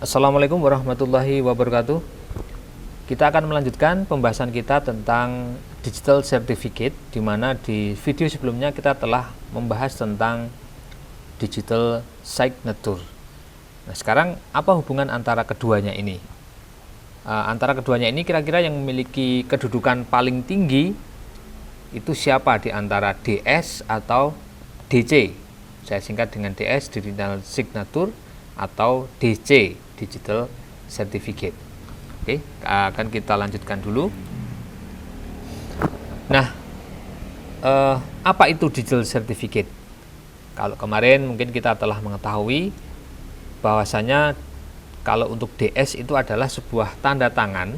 Assalamualaikum warahmatullahi wabarakatuh. Kita akan melanjutkan pembahasan kita tentang digital certificate, di mana di video sebelumnya kita telah membahas tentang digital signature. Nah, sekarang apa hubungan antara keduanya ini? Antara keduanya ini kira-kira yang memiliki kedudukan paling tinggi itu siapa di antara DS atau DC? Saya singkat dengan DS, digital signature, atau DC, digital certificate. Oke, akan kita lanjutkan dulu. Nah, apa itu digital certificate? Kalau kemarin mungkin kita telah mengetahui bahwasanya kalau untuk DS itu adalah sebuah tanda tangan,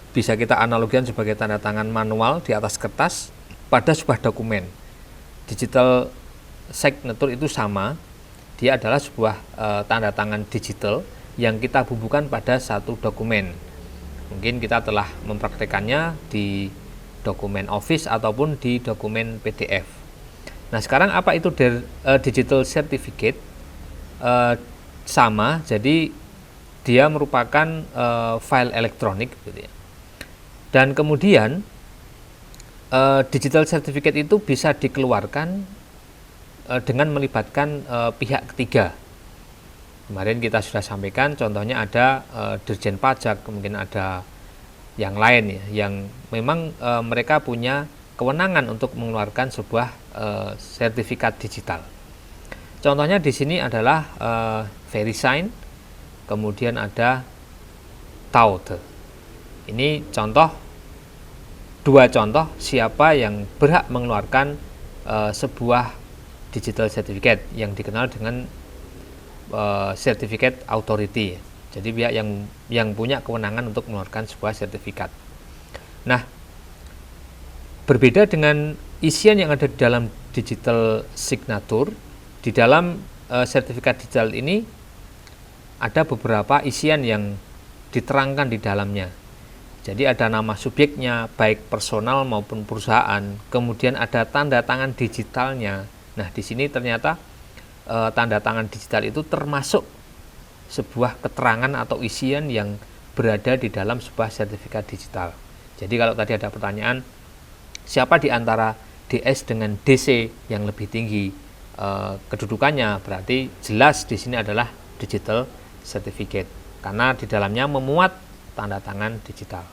bisa kita analogikan sebagai tanda tangan manual di atas kertas pada sebuah dokumen. Digital signature itu sama, dia adalah sebuah tanda tangan digital yang kita bubuhkan pada satu dokumen. Mungkin kita telah mempraktekannya di dokumen Office ataupun di dokumen PDF. Nah, sekarang apa itu digital certificate? Sama, jadi dia merupakan file elektronik gitu ya. Dan kemudian digital certificate itu bisa dikeluarkan dengan melibatkan pihak ketiga. Kemarin kita sudah sampaikan, contohnya ada Dirjen Pajak, mungkin ada yang lain ya, yang memang mereka punya kewenangan untuk mengeluarkan sebuah sertifikat digital. Contohnya di sini adalah VeriSign, kemudian ada Taut. Ini dua contoh siapa yang berhak mengeluarkan sebuah digital certificate yang dikenal dengan certificate authority. Jadi pihak yang punya kewenangan untuk mengeluarkan sebuah sertifikat. Nah, berbeda dengan isian yang ada di dalam digital signature, di dalam sertifikat digital ini ada beberapa isian yang diterangkan di dalamnya. Jadi ada nama subjeknya, baik personal maupun perusahaan. Kemudian ada tanda tangan digitalnya. Nah, di sini ternyata tanda tangan digital itu termasuk sebuah keterangan atau isian yang berada di dalam sebuah sertifikat digital. Jadi kalau tadi ada pertanyaan, siapa di antara DS dengan DC yang lebih tinggi kedudukannya, berarti jelas di sini adalah digital certificate karena di dalamnya memuat tanda tangan digital.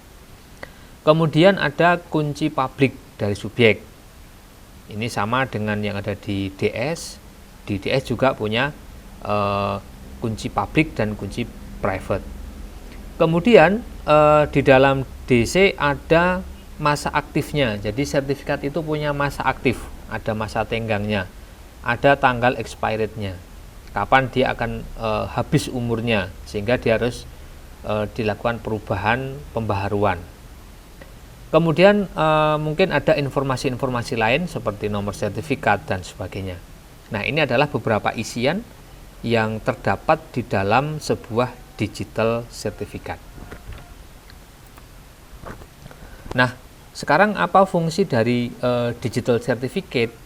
Kemudian ada kunci publik dari subjek. Ini sama dengan yang ada di DS. Di DS juga punya kunci publik dan kunci private. Kemudian di dalam DC ada masa aktifnya. Jadi sertifikat itu punya masa aktif, ada masa tenggangnya, ada tanggal expirednya, kapan dia akan habis umurnya, sehingga dia harus dilakukan perubahan pembaharuan. Kemudian mungkin ada informasi-informasi lain seperti nomor sertifikat dan sebagainya. Nah, ini adalah beberapa isian yang terdapat di dalam sebuah digital certificate. Nah, sekarang apa fungsi dari digital certificate?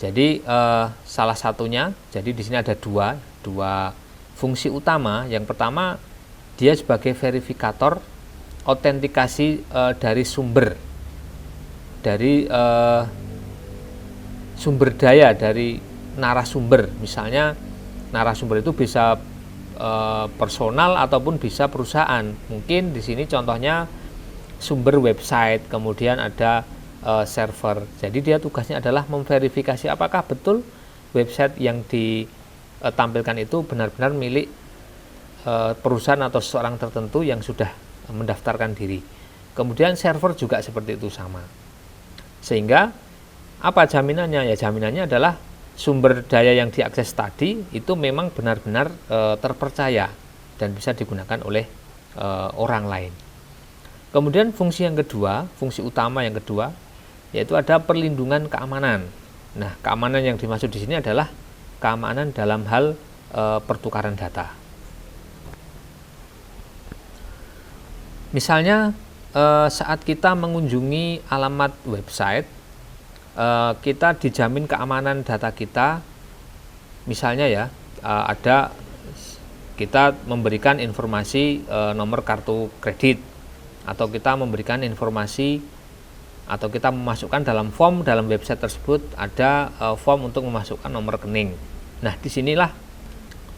Jadi salah satunya, jadi di sini ada dua fungsi utama. Yang pertama, dia sebagai verifikator autentikasi dari sumber daya dari narasumber. Misalnya narasumber itu bisa personal ataupun bisa perusahaan. Mungkin di sini contohnya sumber website, kemudian ada server. Jadi dia tugasnya adalah memverifikasi apakah betul website yang ditampilkan itu benar-benar milik perusahaan atau seseorang tertentu yang sudah mendaftarkan diri. Kemudian server juga seperti itu sama. Sehingga apa jaminannya? Ya, jaminannya adalah sumber daya yang diakses tadi itu memang benar-benar terpercaya dan bisa digunakan oleh orang lain. Kemudian fungsi yang kedua, fungsi utama yang kedua, yaitu ada perlindungan keamanan. Nah, keamanan yang dimaksud di sini adalah keamanan dalam hal pertukaran data. Misalnya saat kita mengunjungi alamat website, kita dijamin keamanan data kita. Misalnya ya, ada kita memberikan informasi nomor kartu kredit, atau kita memberikan informasi atau kita memasukkan dalam form dalam website tersebut ada form untuk memasukkan nomor rekening. Nah, disinilah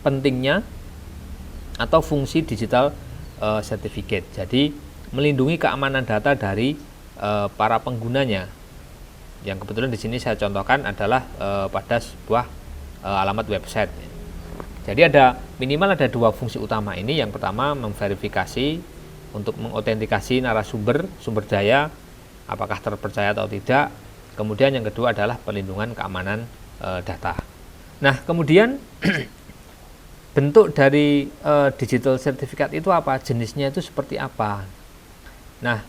pentingnya atau fungsi digital certificate. Jadi melindungi keamanan data dari para penggunanya. Yang kebetulan di sini saya contohkan adalah pada sebuah alamat website. Jadi minimal ada dua fungsi utama ini. Yang pertama memverifikasi untuk mengautentikasi narasumber, sumber daya, apakah terpercaya atau tidak. Kemudian yang kedua adalah perlindungan keamanan data. Nah, kemudian bentuk dari digital certificate itu apa? Jenisnya itu seperti apa? Nah,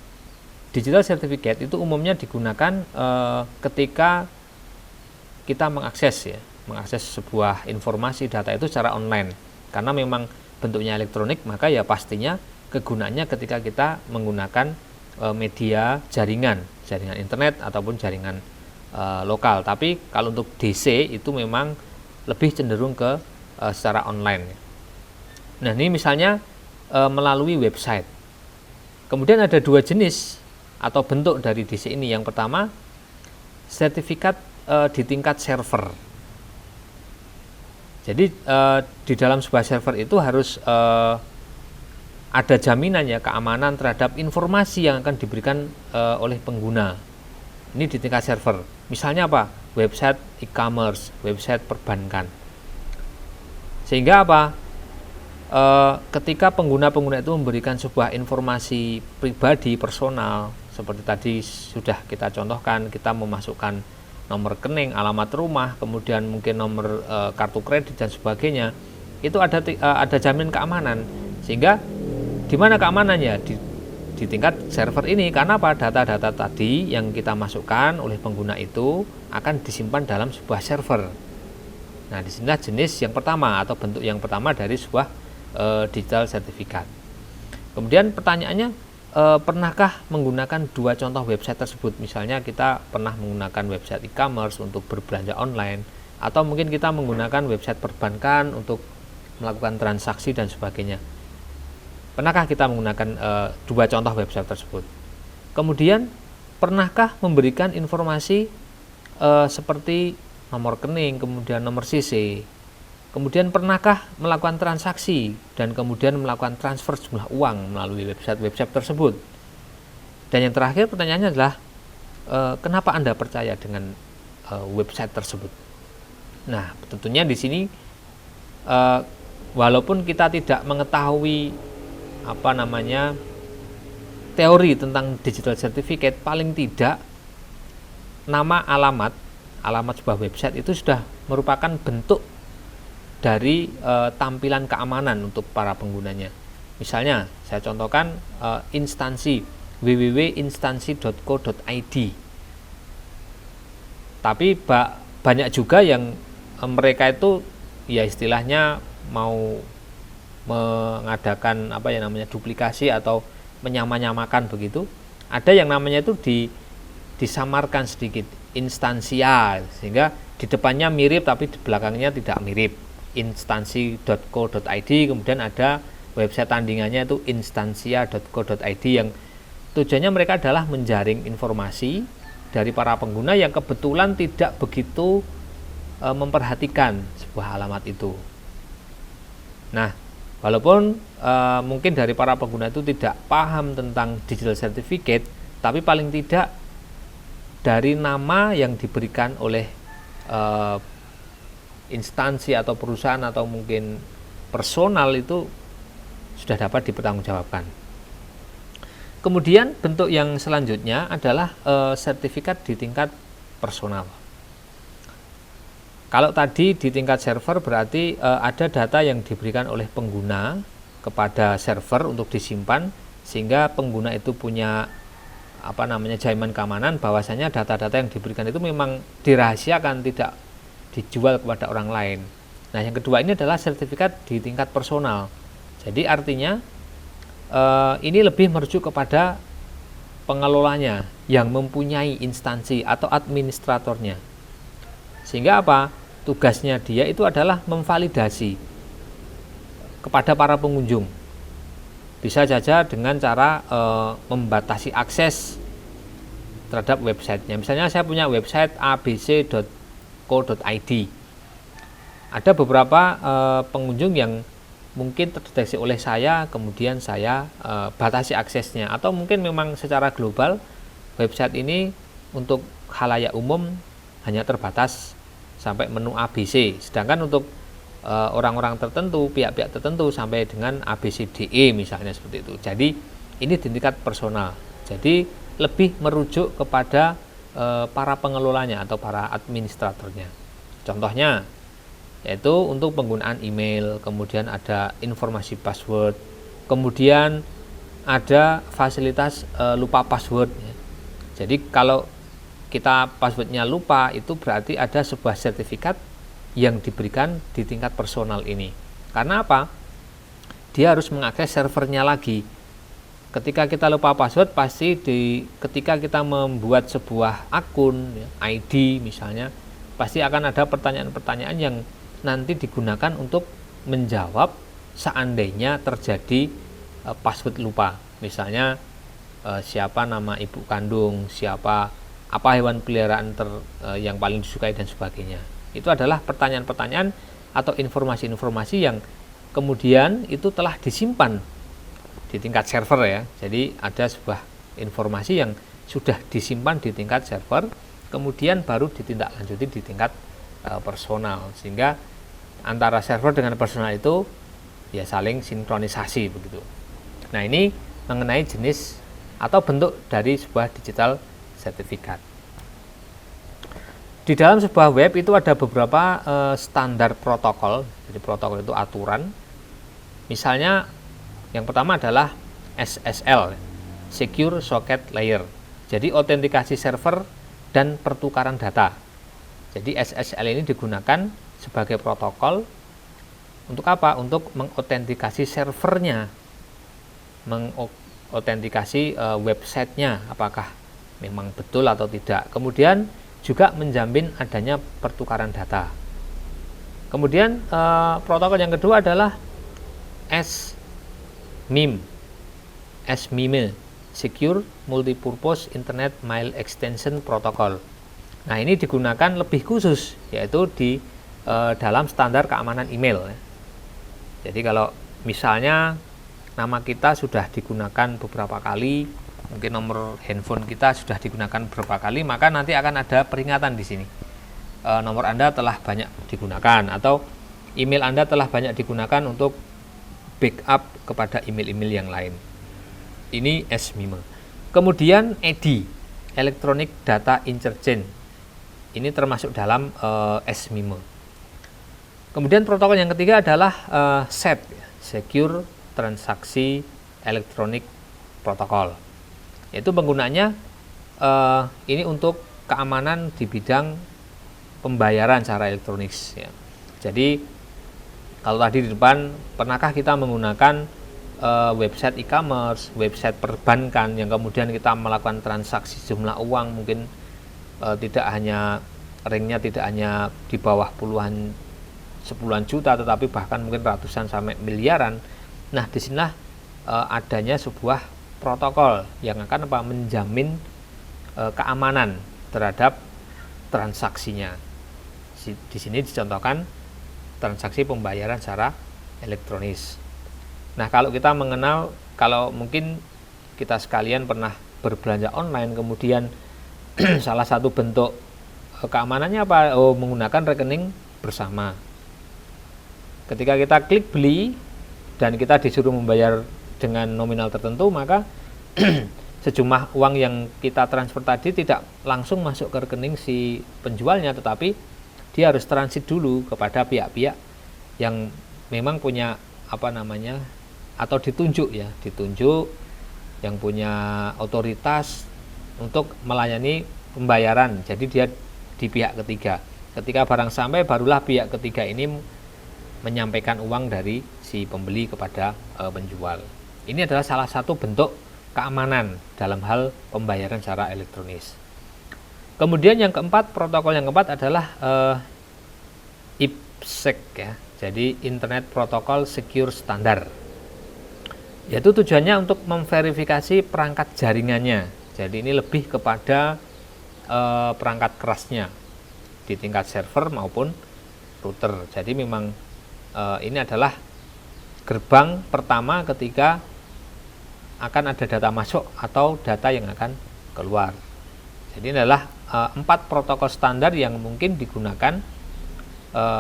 digital certificate itu umumnya digunakan ketika kita mengakses sebuah informasi data itu secara online. Karena memang bentuknya elektronik, maka ya pastinya kegunaannya ketika kita menggunakan media jaringan internet ataupun jaringan lokal. Tapi kalau untuk DC itu memang lebih cenderung ke secara online. Nah, ini misalnya melalui website. Kemudian ada dua jenis atau bentuk dari DC ini. Yang pertama, sertifikat di tingkat server. Jadi di dalam sebuah server itu harus ada jaminannya keamanan terhadap informasi yang akan diberikan oleh pengguna. Ini di tingkat server. Misalnya apa? Website e-commerce, website perbankan. Sehingga apa? Ketika pengguna-pengguna itu memberikan sebuah informasi pribadi, personal, seperti tadi sudah kita contohkan, kita memasukkan nomor rekening, alamat rumah, kemudian mungkin nomor kartu kredit dan sebagainya, itu ada jaminan keamanan. Sehingga di mana keamanannya? Di tingkat server ini. Karena apa? Data-data tadi yang kita masukkan oleh pengguna itu akan disimpan dalam sebuah server. Nah, disinilah jenis yang pertama atau bentuk yang pertama dari sebuah digital certificate. Kemudian pertanyaannya, pernahkah menggunakan dua contoh website tersebut? Misalnya kita pernah menggunakan website e-commerce untuk berbelanja online, atau mungkin kita menggunakan website perbankan untuk melakukan transaksi dan sebagainya. Pernahkah kita menggunakan dua contoh website tersebut? Kemudian pernahkah memberikan informasi seperti nomor rekening, kemudian nomor CC? Kemudian pernahkah melakukan transaksi dan kemudian melakukan transfer jumlah uang melalui website tersebut? Dan yang terakhir pertanyaannya adalah kenapa Anda percaya dengan website tersebut? Nah, tentunya di sini walaupun kita tidak mengetahui teori tentang digital certificate, paling tidak nama alamat sebuah website itu sudah merupakan bentuk dari tampilan keamanan untuk para penggunanya. Misalnya saya contohkan instansi www.instansi.co.id. Tapi banyak juga yang mereka itu ya istilahnya mau mengadakan duplikasi atau menyamakan begitu. Ada yang namanya itu disamarkan sedikit, instansia, sehingga di depannya mirip tapi di belakangnya tidak mirip. Instansi.co.id, kemudian ada website tandingannya itu instansia.co.id yang tujuannya mereka adalah menjaring informasi dari para pengguna yang kebetulan tidak begitu memperhatikan sebuah alamat itu. Nah, walaupun mungkin dari para pengguna itu tidak paham tentang digital certificate, tapi paling tidak dari nama yang diberikan oleh instansi atau perusahaan atau mungkin personal itu sudah dapat dipertanggungjawabkan. Kemudian bentuk yang selanjutnya adalah sertifikat di tingkat personal. Kalau tadi di tingkat server berarti ada data yang diberikan oleh pengguna kepada server untuk disimpan, sehingga pengguna itu punya jaminan keamanan bahwasanya data-data yang diberikan itu memang dirahasiakan, tidak dijual kepada orang lain. Nah, yang kedua ini adalah sertifikat di tingkat personal. Jadi artinya ini lebih merujuk kepada pengelolanya yang mempunyai instansi atau administratornya. Sehingga apa? Tugasnya dia itu adalah memvalidasi kepada para pengunjung. Bisa saja dengan cara membatasi akses terhadap websitenya. Misalnya saya punya website abc.co.id. Ada beberapa pengunjung yang mungkin terdeteksi oleh saya, kemudian saya batasi aksesnya. Atau mungkin memang secara global website ini untuk khalayak umum hanya terbatas sampai menu ABC. Sedangkan untuk orang-orang tertentu, pihak-pihak tertentu sampai dengan ABCDE misalnya seperti itu. Jadi ini di tingkat personal. Jadi lebih merujuk kepada para pengelolanya atau para administratornya. Contohnya yaitu untuk penggunaan email, kemudian ada informasi password, kemudian ada fasilitas lupa password. Jadi kalau kita passwordnya lupa, itu berarti ada sebuah sertifikat yang diberikan di tingkat personal ini. Karena apa? Dia harus mengakses servernya lagi. Ketika kita lupa password, pasti ketika kita membuat sebuah akun ID misalnya, pasti akan ada pertanyaan-pertanyaan yang nanti digunakan untuk menjawab seandainya terjadi password lupa. Misalnya siapa nama ibu kandung, apa hewan peliharaan yang paling disukai dan sebagainya. Itu adalah pertanyaan-pertanyaan atau informasi-informasi yang kemudian itu telah disimpan di tingkat server ya. Jadi ada sebuah informasi yang sudah disimpan di tingkat server, kemudian baru ditindaklanjuti di tingkat personal, sehingga antara server dengan personal itu ya saling sinkronisasi begitu. Nah, ini mengenai jenis atau bentuk dari sebuah digital sertifikat. Di dalam sebuah web itu ada beberapa standar protokol. Jadi protokol itu aturan. Misalnya yang pertama adalah SSL, Secure Socket Layer. Jadi autentikasi server dan pertukaran data. Jadi SSL ini digunakan sebagai protokol untuk apa? Untuk mengautentikasi servernya, mengautentikasi websitenya, apakah memang betul atau tidak. Kemudian juga menjamin adanya pertukaran data. Kemudian protokol yang kedua adalah SMIME, Secure Multipurpose Internet Mail Extension Protocol. Nah, ini digunakan lebih khusus, yaitu di dalam standar keamanan email. Jadi kalau misalnya nama kita sudah digunakan beberapa kali, mungkin nomor handphone kita sudah digunakan beberapa kali, maka nanti akan ada peringatan di sini. Nomor Anda telah banyak digunakan atau email Anda telah banyak digunakan untuk backup kepada email-email yang lain. Ini SMIME. Kemudian EDI, Electronic Data Interchange. Ini termasuk dalam SMIME. Kemudian protokol yang ketiga adalah SEP, Secure Transaksi Electronic Protocol. Itu penggunaannya ini untuk keamanan di bidang pembayaran secara elektronik ya. Jadi kalau tadi di depan, pernahkah kita menggunakan website e-commerce, website perbankan yang kemudian kita melakukan transaksi jumlah uang mungkin tidak hanya ringnya tidak hanya di bawah puluhan juta, tetapi bahkan mungkin ratusan sampai miliaran. Nah, disinilah adanya sebuah protokol yang akan menjamin keamanan terhadap transaksinya. Di sini dicontohkan transaksi pembayaran secara elektronis. Nah, kalau kita mengenal, kalau mungkin kita sekalian pernah berbelanja online, kemudian salah satu bentuk keamanannya apa? Menggunakan rekening bersama. Ketika kita klik beli dan kita disuruh membayar dengan nominal tertentu, maka sejumlah uang yang kita transfer tadi tidak langsung masuk ke rekening si penjualnya, tetapi dia harus transit dulu kepada pihak-pihak yang memang punya atau ditunjuk yang punya otoritas untuk melayani pembayaran. Jadi dia di pihak ketiga. Ketika barang sampai, barulah pihak ketiga ini menyampaikan uang dari si pembeli kepada penjual. Ini adalah salah satu bentuk keamanan dalam hal pembayaran secara elektronis. Kemudian yang keempat, protokol yang keempat adalah IPsec ya, Jadi Internet Protocol Secure Standard. Yaitu tujuannya untuk memverifikasi perangkat jaringannya. Jadi ini lebih kepada perangkat kerasnya di tingkat server maupun router. Jadi memang ini adalah gerbang pertama ketika akan ada data masuk atau data yang akan keluar. Jadi ini adalah 4 protokol standar yang mungkin digunakan,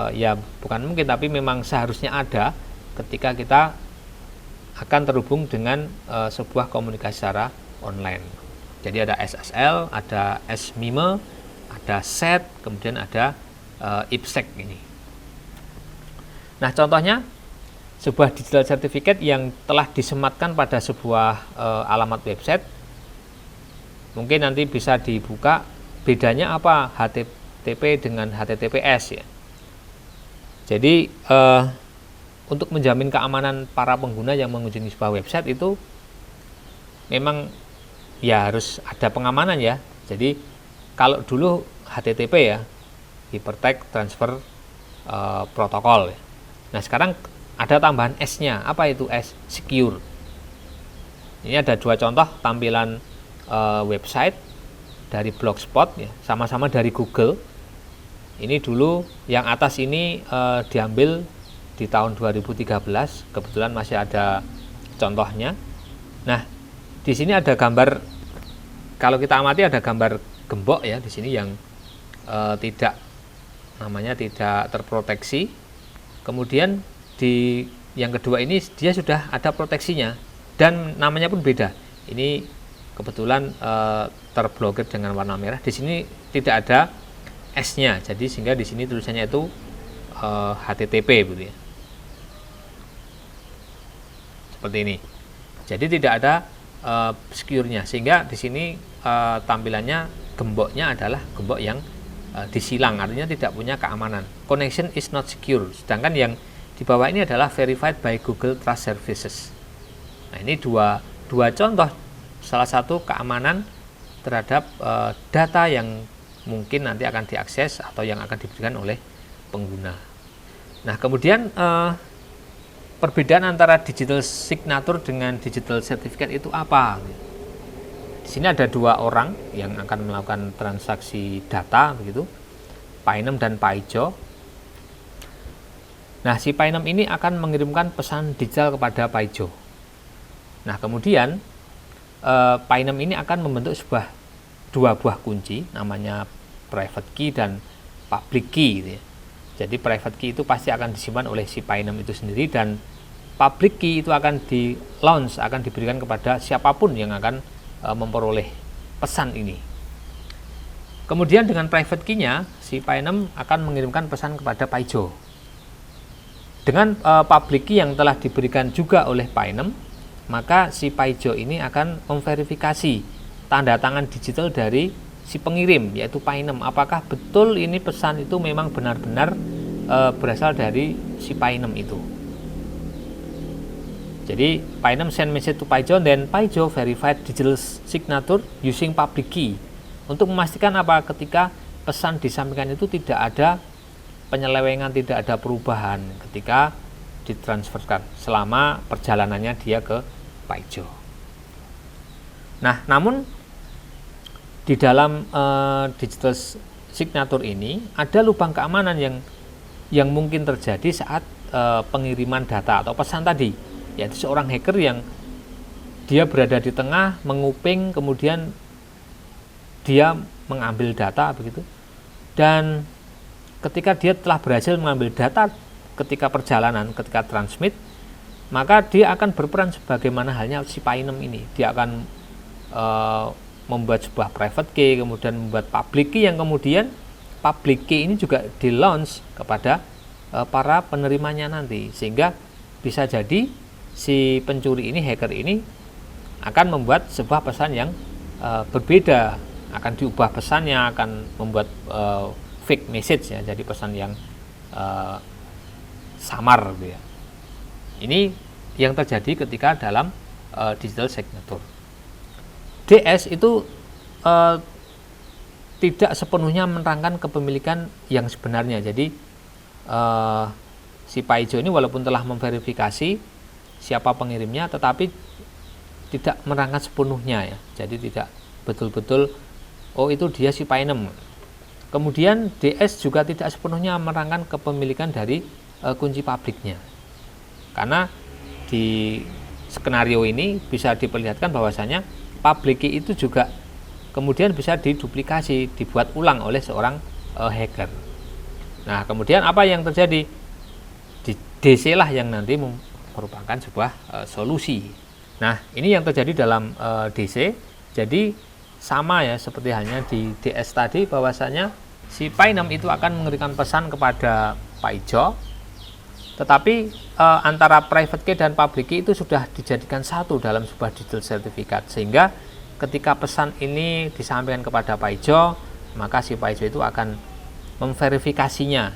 ya bukan mungkin tapi memang seharusnya ada ketika kita akan terhubung dengan sebuah komunikasi secara online. Jadi ada SSL, ada SMIME, ada SET, kemudian ada IPsec ini. Nah, contohnya sebuah digital certificate yang telah disematkan pada sebuah alamat website. Mungkin nanti bisa dibuka bedanya apa HTTP dengan HTTPS ya. Jadi untuk menjamin keamanan para pengguna yang mengunjungi sebuah website itu memang ya harus ada pengamanan ya. Jadi kalau dulu HTTP ya, Hypertext Transfer Protocol ya. Nah sekarang ada tambahan S-nya. Apa itu S? Secure. Ini ada 2 contoh tampilan website dari Blogspot ya, sama-sama dari Google. Ini dulu yang atas ini diambil di tahun 2013, kebetulan masih ada contohnya. Nah, di sini ada gambar, kalau kita amati ada gambar gembok ya di sini yang tidak terproteksi. Kemudian di yang kedua ini dia sudah ada proteksinya dan namanya pun beda. Ini kebetulan terblokir dengan warna merah. Di sini tidak ada S-nya, jadi sehingga di sini tulisannya itu HTTP begitu ya. Seperti ini. Jadi tidak ada secure-nya, sehingga di sini tampilannya gemboknya adalah gembok yang disilang, artinya tidak punya keamanan. Connection is not secure. Sedangkan yang di bawah ini adalah verified by Google Trust Services. Nah, ini dua contoh, salah satu keamanan terhadap data yang mungkin nanti akan diakses atau yang akan diberikan oleh pengguna. Nah, kemudian perbedaan antara digital signature dengan digital certificate itu apa? Di sini ada 2 orang yang akan melakukan transaksi data begitu, Painem dan Paijo. Nah, si Painem ini akan mengirimkan pesan digital kepada Paijo. Nah, kemudian Painem ini akan membentuk 2 buah kunci, namanya private key dan public key gitu ya. Jadi private key itu pasti akan disimpan oleh si Painem itu sendiri, dan public key itu akan di launch, akan diberikan kepada siapapun yang akan memperoleh pesan ini. Kemudian dengan private key-nya si Painem akan mengirimkan pesan kepada Paijo. Dengan public key yang telah diberikan juga oleh Painem, maka si Paijo ini akan memverifikasi tanda tangan digital dari si pengirim, yaitu Painem. Apakah betul ini pesan itu memang benar-benar berasal dari si Painem itu. Jadi Painem send message to Paijo, then Paijo verified digital signature using public key. Untuk memastikan apa, ketika pesan disampaikan itu tidak ada penyelewengan, tidak ada perubahan ketika ditransferkan selama perjalanannya dia ke Paijo. Nah, namun di dalam digital signature ini ada lubang keamanan yang mungkin terjadi saat pengiriman data atau pesan tadi, yaitu seorang hacker yang dia berada di tengah, menguping, kemudian dia mengambil data begitu, dan ketika dia telah berhasil mengambil data ketika perjalanan, ketika transmit, maka dia akan berperan sebagaimana halnya si Painem ini. Dia akan membuat sebuah private key, kemudian membuat public key, yang kemudian public key ini juga di launch kepada para penerimanya nanti, sehingga bisa jadi si pencuri ini, hacker ini akan membuat sebuah pesan yang berbeda, akan diubah pesannya, akan membuat fake message ya, jadi pesan yang samar gitu ya. Ini yang terjadi ketika dalam digital signature. DS itu tidak sepenuhnya menerangkan kepemilikan yang sebenarnya. Jadi si Pak Ijo ini walaupun telah memverifikasi siapa pengirimnya, tetapi tidak menerangkan sepenuhnya ya. Jadi tidak betul-betul oh itu dia si Pak Inem. Kemudian DS juga tidak sepenuhnya menerangkan kepemilikan dari kunci pabriknya. Karena di skenario ini bisa diperlihatkan bahwasanya pabrik key itu juga kemudian bisa diduplikasi, dibuat ulang oleh seorang hacker. Nah, kemudian apa yang terjadi? Di DC lah yang nanti merupakan sebuah solusi. Nah, ini yang terjadi dalam DC. Jadi sama ya seperti hanya di DS tadi, bahwasanya si Pak Inem itu akan mengirimkan pesan kepada Pak Ijo, tetapi antara private key dan public key itu sudah dijadikan satu dalam sebuah digital certificate, sehingga ketika pesan ini disampaikan kepada Pak Ijo, maka si Pak Ijo itu akan memverifikasinya.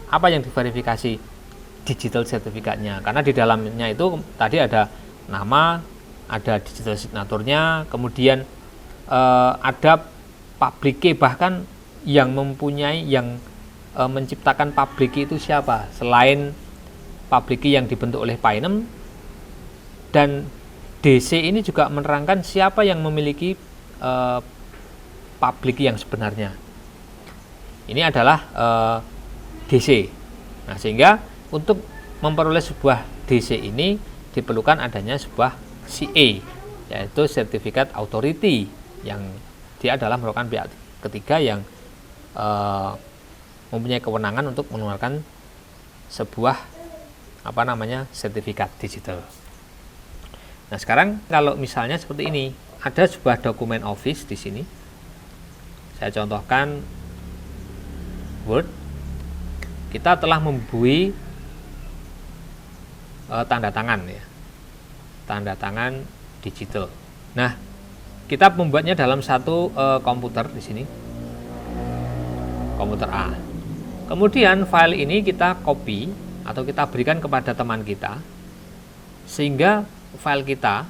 Apa yang diverifikasi? Digital sertifikatnya, karena di dalamnya itu tadi ada nama, ada digital signaturnya, kemudian ada public key, bahkan yang mempunyai, yang menciptakan public key itu siapa selain public key yang dibentuk oleh Pak Inem. Dan DC ini juga menerangkan siapa yang memiliki public key yang sebenarnya. Ini adalah DC. Nah, sehingga untuk memperoleh sebuah DC ini diperlukan adanya sebuah CA, yaitu Certificate Authority, yang dia adalah merupakan pihak ketiga yang mempunyai kewenangan untuk mengeluarkan sebuah sertifikat digital. Nah, sekarang kalau misalnya seperti ini, ada sebuah dokumen Office di sini. Saya contohkan Word. Kita telah membuat tanda tangan ya. Tanda tangan digital. Nah, kita membuatnya dalam satu komputer di sini. Komputer A. Kemudian file ini kita copy atau kita berikan kepada teman kita, sehingga file kita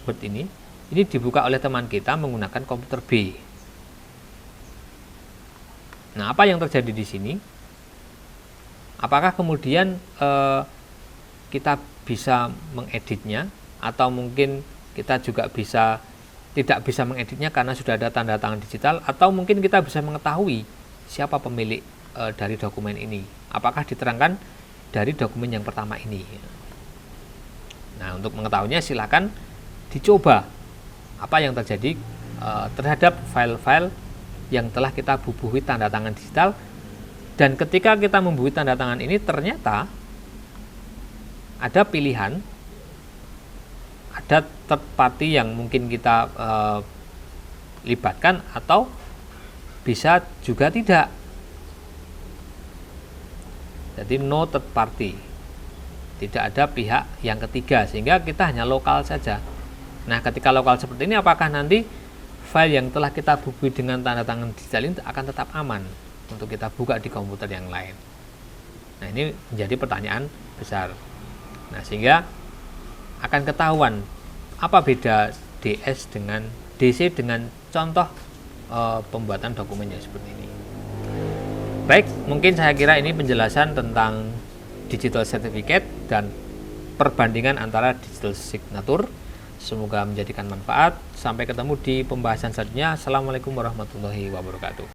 Word ini dibuka oleh teman kita menggunakan komputer B. Nah, apa yang terjadi di sini? Apakah kemudian kita bisa mengeditnya, atau mungkin kita juga tidak bisa mengeditnya karena sudah ada tanda tangan digital, atau mungkin kita bisa mengetahui siapa pemilik dari dokumen ini? Apakah diterangkan dari dokumen yang pertama ini? Nah, untuk mengetahuinya silakan dicoba apa yang terjadi terhadap file-file yang telah kita bubuhi tanda tangan digital. Dan ketika kita membuat tanda tangan ini, ternyata ada pilihan, ada third party yang mungkin kita libatkan, atau bisa juga tidak. Jadi no third party, tidak ada pihak yang ketiga, sehingga kita hanya lokal saja. Nah, ketika lokal seperti ini, apakah nanti file yang telah kita bubuhi dengan tanda tangan digital ini akan tetap aman untuk kita buka di komputer yang lain? Nah, ini menjadi pertanyaan besar. Nah, sehingga akan ketahuan apa beda DS dengan DC dengan contoh pembuatan dokumennya seperti ini. Baik, mungkin saya kira ini penjelasan tentang digital certificate dan perbandingan antara digital signature. Semoga menjadikan manfaat. Sampai ketemu di pembahasan selanjutnya. Assalamualaikum warahmatullahi wabarakatuh.